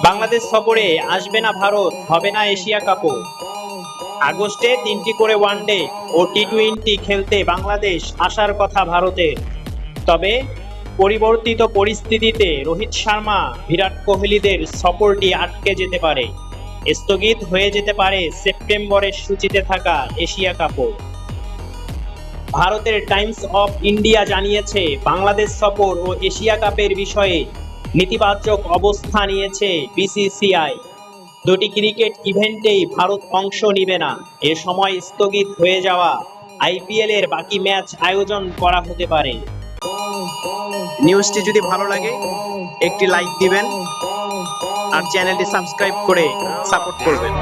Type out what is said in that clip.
বাংলাদেশ সফরে আসবে না ভারত, হবে না এশিয়া কাপও। আগস্টে 3টি করে ওয়ানডে ও টি-20 খেলতে বাংলাদেশ আসার কথা ভারতের। তবে পরিবর্তিত পরিস্থিতিতে রোহিত শর্মা, বিরাট কোহলিদের সফরটি আটকে যেতে পারে। স্থগিত হয়ে যেতে পারে সেপ্টেম্বরের সূচিতে থাকা এশিয়া কাপও। ভারতের টাইমস অফ ইন্ডিয়া জানিয়েছে, বাংলাদেশ সফর ও এশিয়া কাপের বিষয়ে নেতিবাচক অবস্থা নিয়েছে বিসিসিআই। দুটি ক্রিকেট ইভেন্টেই ভারত অংশ নিবে না। এ সময় স্থগিত হয়ে যাওয়া আইপিএল এর বাকি ম্যাচ আয়োজন করা হতে পারে। নিউজটি যদি ভালো লাগে একটি লাইক দিবেন আর চ্যানেলটি সাবস্ক্রাইব করে সাপোর্ট করবেন।